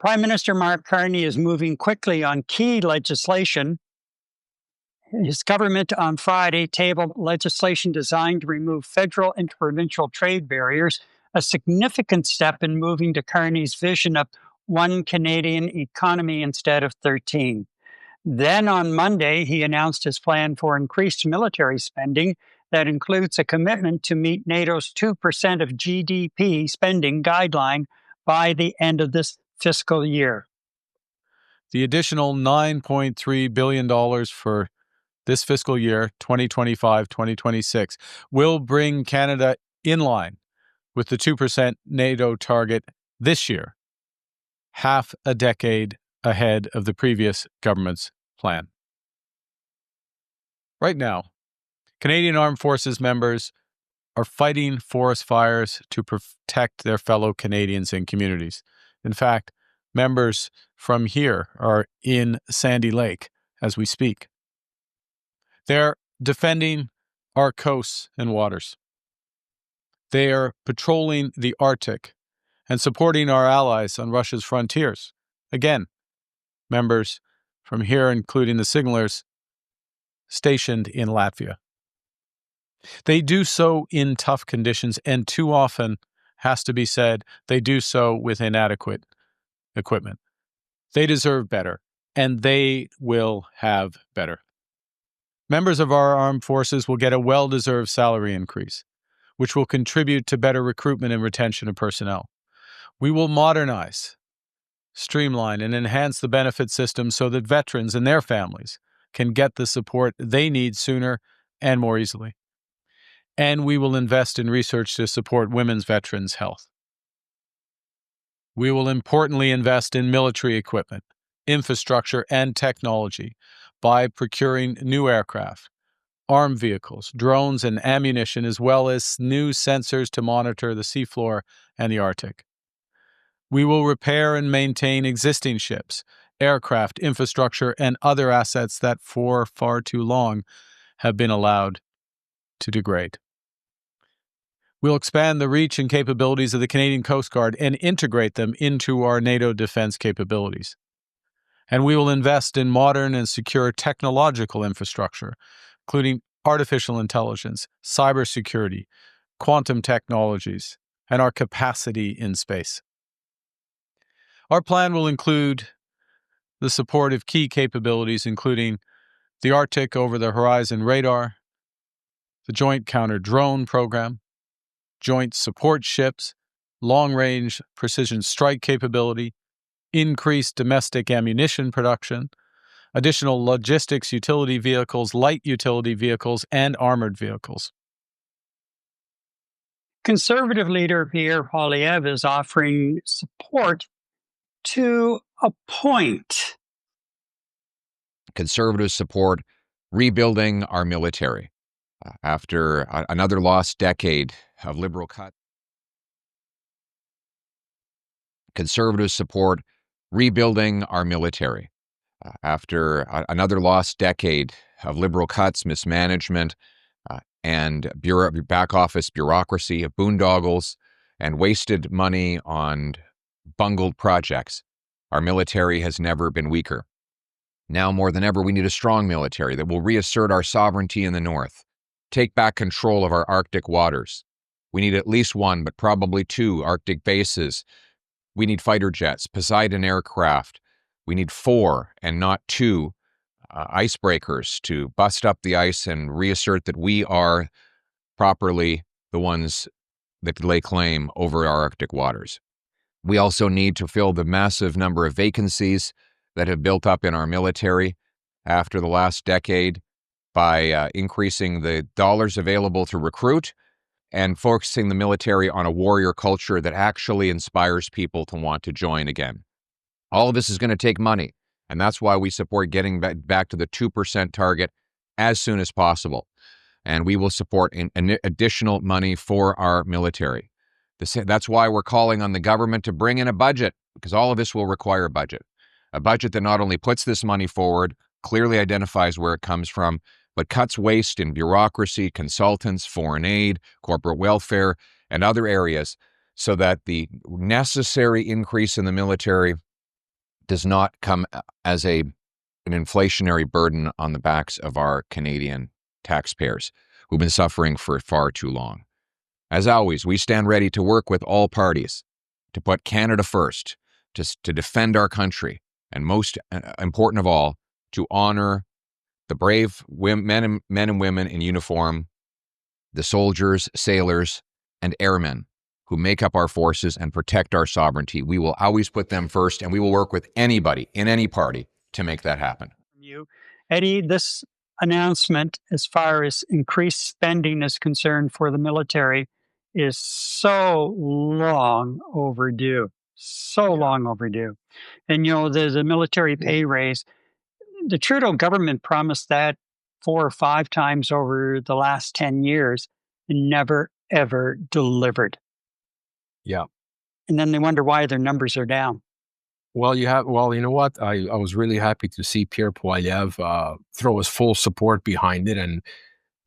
Prime Minister Mark Carney is moving quickly on key legislation. His government on Friday tabled legislation designed to remove federal and provincial trade barriers, a significant step in moving to Carney's vision of one Canadian economy instead of 13. Then on Monday, he announced his plan for increased military spending that includes a commitment to meet NATO's 2% of GDP spending guideline by the end of this fiscal year. The additional $9.3 billion for this fiscal year, 2025-2026, will bring Canada in line with the 2% NATO target this year, half a decade ahead of the previous government's plan. Right now, Canadian Armed Forces members are fighting forest fires to protect their fellow Canadians and communities. In fact, members from here are in Sandy Lake as we speak. They're defending our coasts and waters. They are patrolling the Arctic and supporting our allies on Russia's frontiers. Again, members from here, including the signalers stationed in Latvia. They do so in tough conditions, and too often, has to be said, they do so with inadequate equipment. They deserve better, and they will have better. Members of our armed forces will get a well-deserved salary increase, which will contribute to better recruitment and retention of personnel. We will modernize, streamline, and enhance the benefit system so that veterans and their families can get the support they need sooner and more easily. And we will invest in research to support women's veterans' health. We will importantly invest in military equipment, infrastructure, and technology by procuring new aircraft, armed vehicles, drones, and ammunition, as well as new sensors to monitor the seafloor and the Arctic. We will repair and maintain existing ships, aircraft, infrastructure, and other assets that for far too long have been allowed to degrade. We'll expand the reach and capabilities of the Canadian Coast Guard and integrate them into our NATO defense capabilities. And we will invest in modern and secure technological infrastructure, including artificial intelligence, cybersecurity, quantum technologies, and our capacity in space. Our plan will include the support of key capabilities, including the Arctic over-the-horizon radar, the Joint Counter-Drone Program, joint support ships, long-range precision strike capability, increased domestic ammunition production, additional logistics utility vehicles, light utility vehicles, and armored vehicles. Conservative leader Pierre Poilievre is offering support to a point. Conservatives support rebuilding our military after another lost decade of liberal cuts. Conservatives support rebuilding our military after another lost decade of liberal cuts, mismanagement, and back office bureaucracy, of boondoggles, and wasted money on bungled projects. Our military has never been weaker. Now more than ever, we need a strong military that will reassert our sovereignty in the north, take back control of our Arctic waters. We need at least one, but probably two Arctic bases. We need fighter jets, Poseidon aircraft. We need 4 and not 2 icebreakers to bust up the ice and reassert that we are properly the ones that lay claim over our Arctic waters. We also need to fill the massive number of vacancies that have built up in our military after the last decade by increasing the dollars available to recruit and focusing the military on a warrior culture that actually inspires people to want to join again. All of this is going to take money, and that's why we support getting back to the 2% target as soon as possible. And we will support additional money for our military. That's why we're calling on the government to bring in a budget, because all of this will require a budget that not only puts this money forward, clearly identifies where it comes from, but cuts waste in bureaucracy, consultants, foreign aid, corporate welfare, and other areas so that the necessary increase in the military does not come as an inflationary burden on the backs of our Canadian taxpayers who've been suffering for far too long. As always, we stand ready to work with all parties to put Canada first, to defend our country, and most important of all, to honor the brave men and women in uniform, the soldiers, sailors, and airmen who make up our forces and protect our sovereignty. We will always put them first, and we will work with anybody in any party to make that happen. Eddie, this announcement, as far as increased spending is concerned for the military, is so long overdue. So long overdue. And, there's a military pay raise. The Trudeau government promised that 4 or 5 times over the last 10 years and never, ever delivered. Yeah. And then they wonder why their numbers are down. Well, you know what? I was really happy to see Pierre Poilievre throw his full support behind it. And,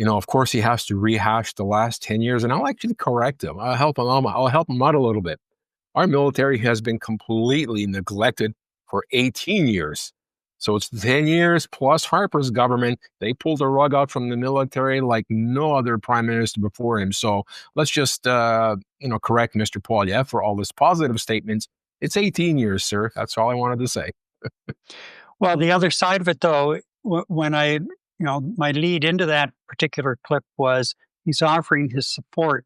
of course, he has to rehash the last 10 years. And I'll actually correct him. I'll help him out a little bit. Our military has been completely neglected for 18 years. So it's 10 years plus Harper's government. They pulled the rug out from the military like no other prime minister before him. So let's just, correct Mr. Poilievre for all his positive statements. It's 18 years, sir. That's all I wanted to say. Well, the other side of it, though, when my lead into that particular clip was he's offering his support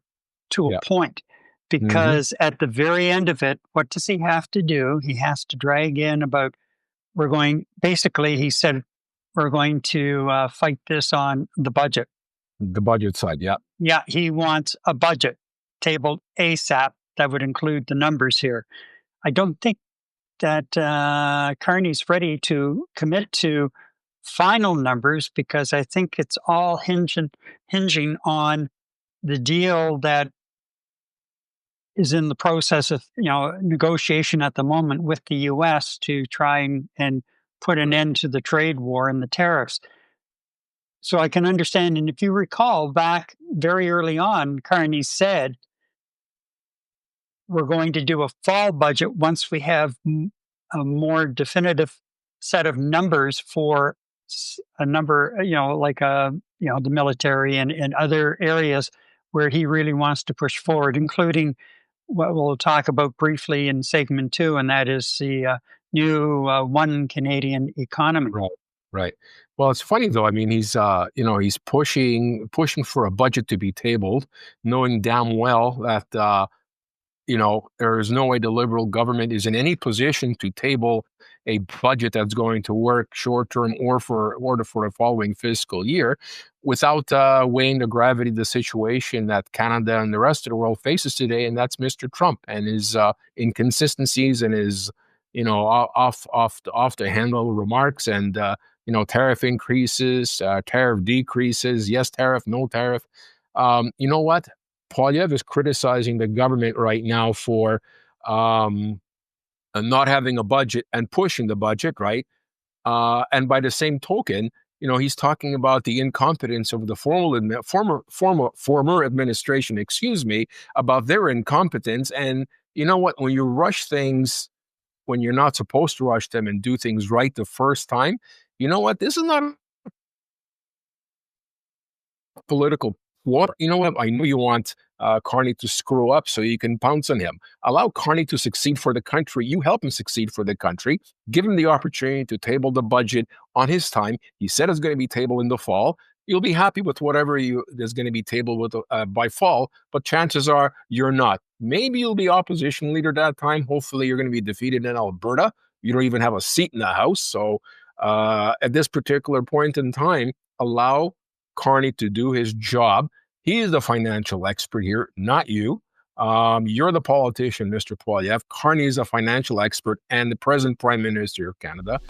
to a point, because at the very end of it, what does he have to do? He has to drag in about, he said, we're going to fight this on the budget. The budget side, yeah. Yeah, he wants a budget tabled ASAP that would include the numbers here. I don't think that Carney's ready to commit to final numbers, because I think it's all hinging on the deal that is in the process of negotiation at the moment with the U.S. to try and put an end to the trade war and the tariffs. So I can understand, and if you recall back very early on, Carney said, we're going to do a fall budget once we have a more definitive set of numbers for a number, the military and other areas where he really wants to push forward, including what we'll talk about briefly in segment 2, and that is the new one Canadian economy. Right. Well, it's funny though. I mean, he's pushing for a budget to be tabled, knowing damn well that there is no way the Liberal government is in any position to table a budget that's going to work short term or for the following fiscal year, without weighing the gravity of the situation that Canada and the rest of the world faces today, and that's Mr. Trump and his inconsistencies and his off the handle remarks and tariff increases, tariff decreases, yes tariff, no tariff. You know what? Poilievre is criticizing the government right now for not having a budget and pushing the budget, right? And by the same token, he's talking about the incompetence of the former administration, about their incompetence. And you know what? When you rush things, when you're not supposed to rush them and do things right the first time, you know what? This is not political. What? You know what? I know you want Carney to screw up so you can pounce on him. Allow Carney to succeed for the country. You help him succeed for the country. Give him the opportunity to table the budget on his time. He said it's going to be tabled in the fall. You'll be happy with whatever is going to be tabled by fall, but chances are you're not. Maybe you'll be opposition leader that time. Hopefully you're going to be defeated in Alberta. You don't even have a seat in the House. So at this particular point in time, allow Carney to do his job. He is the financial expert here, not you. You're the politician, Mr. Poilievre. Carney is a financial expert and the present Prime Minister of Canada.